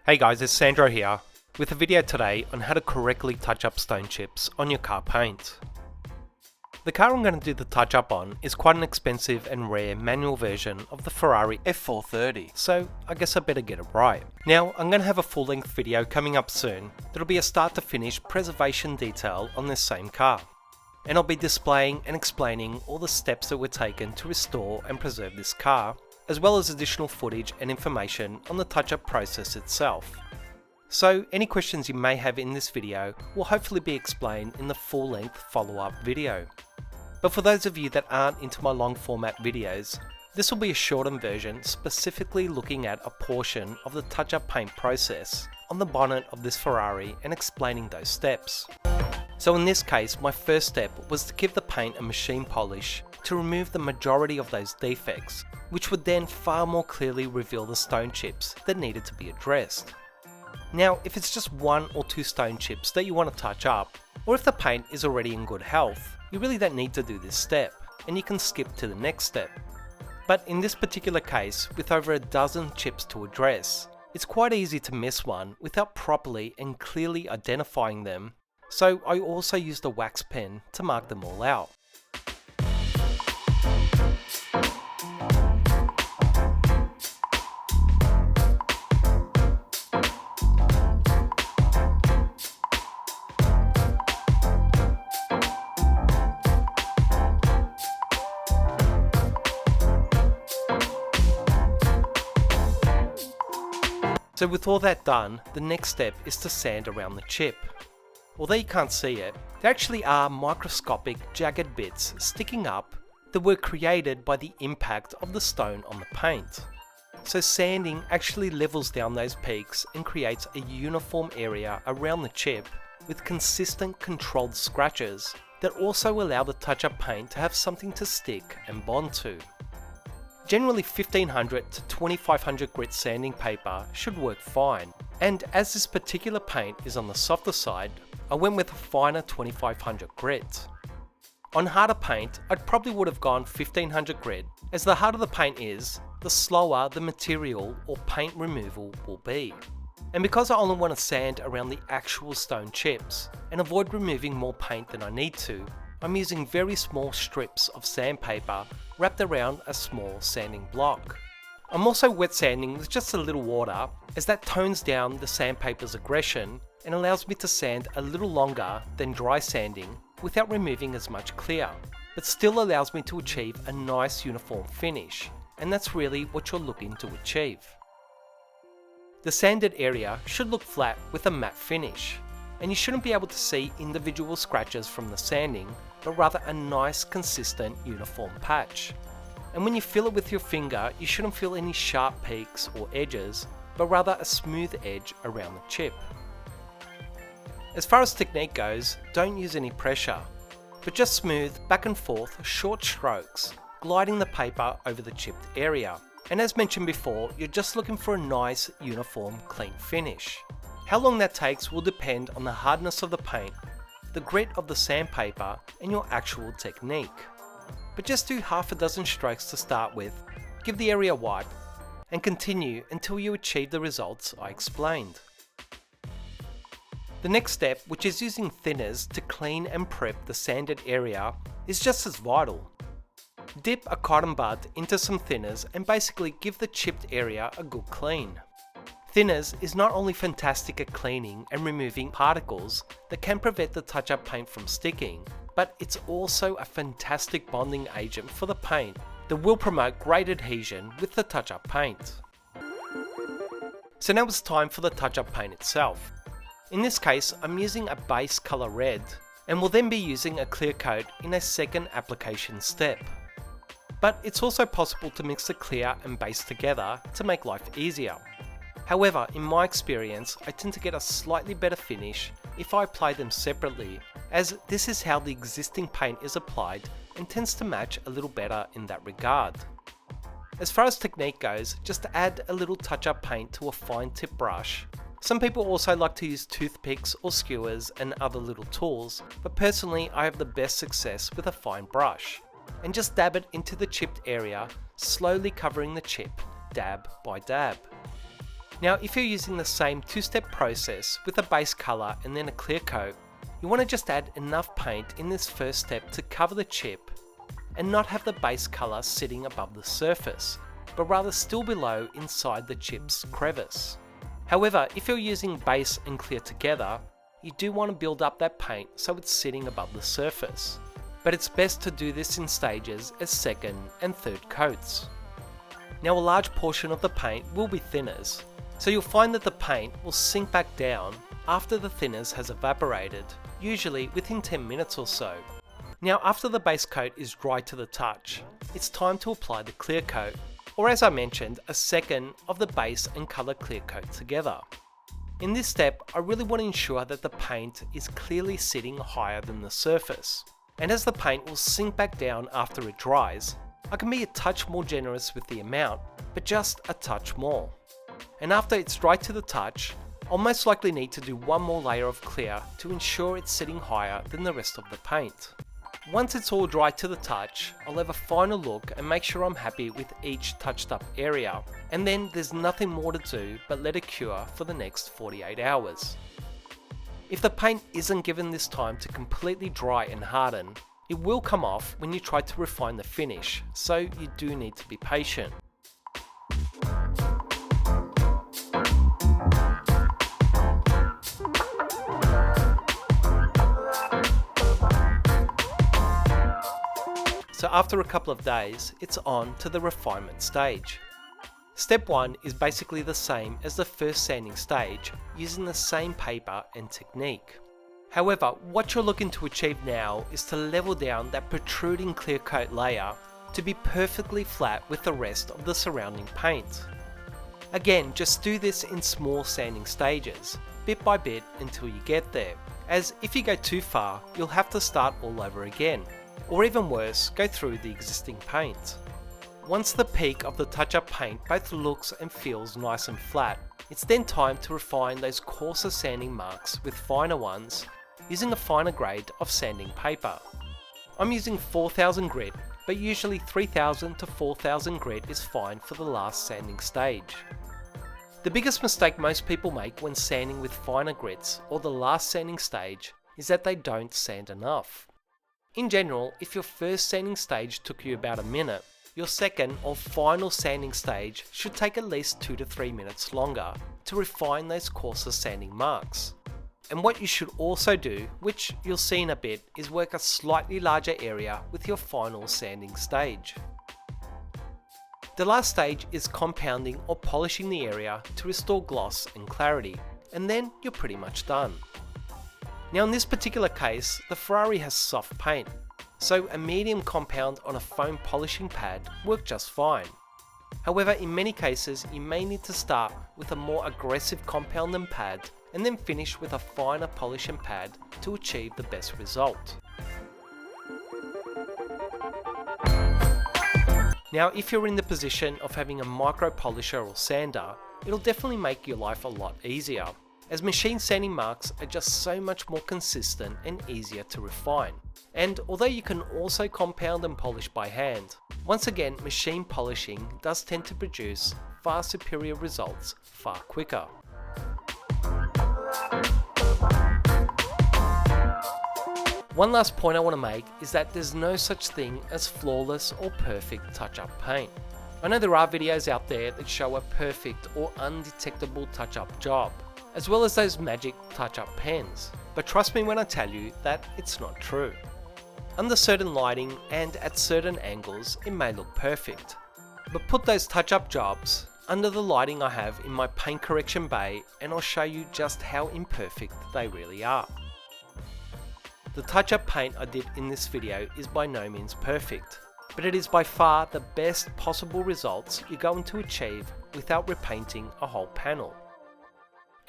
Hey guys, it's Sandro here, with a video today on how to correctly touch up stone chips on your car paint. The car I'm going to do the touch up on is quite an expensive and rare manual version of the Ferrari F430, so I guess I better get it right. Now, I'm going to have a full length video coming up soon that'll be a start to finish preservation detail on this same car. And I'll be displaying and explaining all the steps that were taken to restore and preserve this car, as well as additional footage and information on the touch-up process itself. So any questions you may have in this video will hopefully be explained in the full-length follow-up video. But for those of you that aren't into my long format videos, this will be a shortened version specifically looking at a portion of the touch-up paint process on the bonnet of this Ferrari and explaining those steps. So in this case, my first step was to give the paint a machine polish to remove the majority of those defects, which would then far more clearly reveal the stone chips that needed to be addressed. Now, if it's just 1 or 2 stone chips that you want to touch up, or if the paint is already in good health, you really don't need to do this step, and you can skip to the next step. But in this particular case, with over a dozen chips to address, it's quite easy to miss one without properly and clearly identifying them, so I also used a wax pen to mark them all out. So with all that done, the next step is to sand around the chip. Although you can't see it, there actually are microscopic jagged bits sticking up that were created by the impact of the stone on the paint. So sanding actually levels down those peaks and creates a uniform area around the chip with consistent controlled scratches that also allow the touch-up paint to have something to stick and bond to. Generally 1500 to 2500 grit sanding paper should work fine, and as this particular paint is on the softer side, I went with a finer 2500 grit. On harder paint, I probably would have gone 1500 grit, as the harder the paint is, the slower the material or paint removal will be. And because I only want to sand around the actual stone chips, and avoid removing more paint than I need to, I'm using very small strips of sandpaper wrapped around a small sanding block. I'm also wet sanding with just a little water, as that tones down the sandpaper's aggression and allows me to sand a little longer than dry sanding without removing as much clear, but still allows me to achieve a nice uniform finish, and that's really what you're looking to achieve. The sanded area should look flat with a matte finish, and you shouldn't be able to see individual scratches from the sanding, but rather a nice consistent uniform patch. And when you feel it with your finger, you shouldn't feel any sharp peaks or edges, but rather a smooth edge around the chip. As far as technique goes, don't use any pressure, but just smooth back and forth short strokes, gliding the paper over the chipped area. And as mentioned before, you're just looking for a nice, uniform, clean finish. How long that takes will depend on the hardness of the paint, the grit of the sandpaper, and your actual technique. But just do half a dozen strokes to start with, give the area a wipe, and continue until you achieve the results I explained. The next step, which is using thinners to clean and prep the sanded area, is just as vital. Dip a cotton bud into some thinners and basically give the chipped area a good clean. Thinners is not only fantastic at cleaning and removing particles that can prevent the touch-up paint from sticking, but it's also a fantastic bonding agent for the paint that will promote great adhesion with the touch-up paint. So now it's time for the touch-up paint itself. In this case, I'm using a base colour red, and will then be using a clear coat in a second application step. But it's also possible to mix the clear and base together to make life easier. However, in my experience, I tend to get a slightly better finish if I apply them separately, as this is how the existing paint is applied and tends to match a little better in that regard. As far as technique goes, just add a little touch-up paint to a fine tip brush. Some people also like to use toothpicks or skewers and other little tools, but personally I have the best success with a fine brush. And just dab it into the chipped area, slowly covering the chip, dab by dab. Now if you're using the same two-step process with a base colour and then a clear coat, you want to just add enough paint in this first step to cover the chip and not have the base colour sitting above the surface, but rather still below inside the chip's crevice. However, if you're using base and clear together, you do want to build up that paint so it's sitting above the surface. But it's best to do this in stages as second and third coats. Now a large portion of the paint will be thinners, so you'll find that the paint will sink back down after the thinners has evaporated, usually within 10 minutes or so. Now after the base coat is dry to the touch, it's time to apply the clear coat, or as I mentioned, a second of the base and colour clear coat together. In this step, I really want to ensure that the paint is clearly sitting higher than the surface. And as the paint will sink back down after it dries, I can be a touch more generous with the amount, but just a touch more. And after it's dry to the touch, I'll most likely need to do one more layer of clear to ensure it's sitting higher than the rest of the paint. Once it's all dry to the touch, I'll have a final look and make sure I'm happy with each touched up area, and then there's nothing more to do but let it cure for the next 48 hours. If the paint isn't given this time to completely dry and harden, it will come off when you try to refine the finish, so you do need to be patient. So after a couple of days, it's on to the refinement stage. Step 1 is basically the same as the first sanding stage, using the same paper and technique. However, what you're looking to achieve now is to level down that protruding clear coat layer to be perfectly flat with the rest of the surrounding paint. Again, just do this in small sanding stages, bit by bit until you get there, as if you go too far, you'll have to start all over again. Or even worse, go through the existing paint. Once the peak of the touch-up paint both looks and feels nice and flat, it's then time to refine those coarser sanding marks with finer ones, using a finer grade of sanding paper. I'm using 4000 grit, but usually 3000 to 4000 grit is fine for the last sanding stage. The biggest mistake most people make when sanding with finer grits or the last sanding stage is that they don't sand enough. In general, if your first sanding stage took you about a minute, your second or final sanding stage should take at least 2 to 3 minutes longer to refine those coarser sanding marks. And what you should also do, which you'll see in a bit, is work a slightly larger area with your final sanding stage. The last stage is compounding or polishing the area to restore gloss and clarity, and then you're pretty much done. Now in this particular case, the Ferrari has soft paint, so a medium compound on a foam polishing pad worked just fine. However, in many cases you may need to start with a more aggressive compound and pad and then finish with a finer polish and pad to achieve the best result. Now if you're in the position of having a micro polisher or sander, it'll definitely make your life a lot easier, as machine sanding marks are just so much more consistent and easier to refine. And although you can also compound and polish by hand, once again machine polishing does tend to produce far superior results far quicker. One last point I want to make is that there's no such thing as flawless or perfect touch-up paint. I know there are videos out there that show a perfect or undetectable touch-up job, as well as those magic touch-up pens, but trust me when I tell you that it's not true. Under certain lighting and at certain angles it may look perfect, but put those touch-up jobs under the lighting I have in my paint correction bay and I'll show you just how imperfect they really are. The touch-up paint I did in this video is by no means perfect, but it is by far the best possible results you're going to achieve without repainting a whole panel.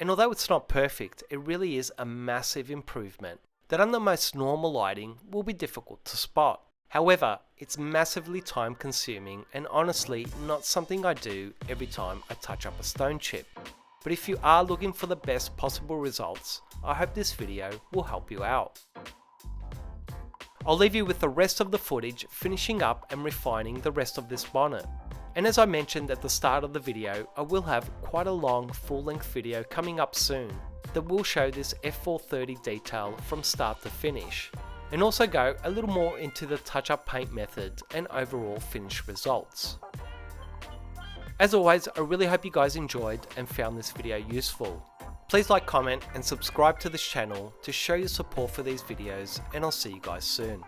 And although it's not perfect, it really is a massive improvement that under most normal lighting will be difficult to spot. However, it's massively time consuming and honestly not something I do every time I touch up a stone chip. But if you are looking for the best possible results, I hope this video will help you out. I'll leave you with the rest of the footage finishing up and refining the rest of this bonnet. And as I mentioned at the start of the video, I will have quite a long full-length video coming up soon that will show this F430 detail from start to finish, and also go a little more into the touch-up paint method and overall finish results. As always, I really hope you guys enjoyed and found this video useful. Please like, comment and subscribe to this channel to show your support for these videos, and I'll see you guys soon.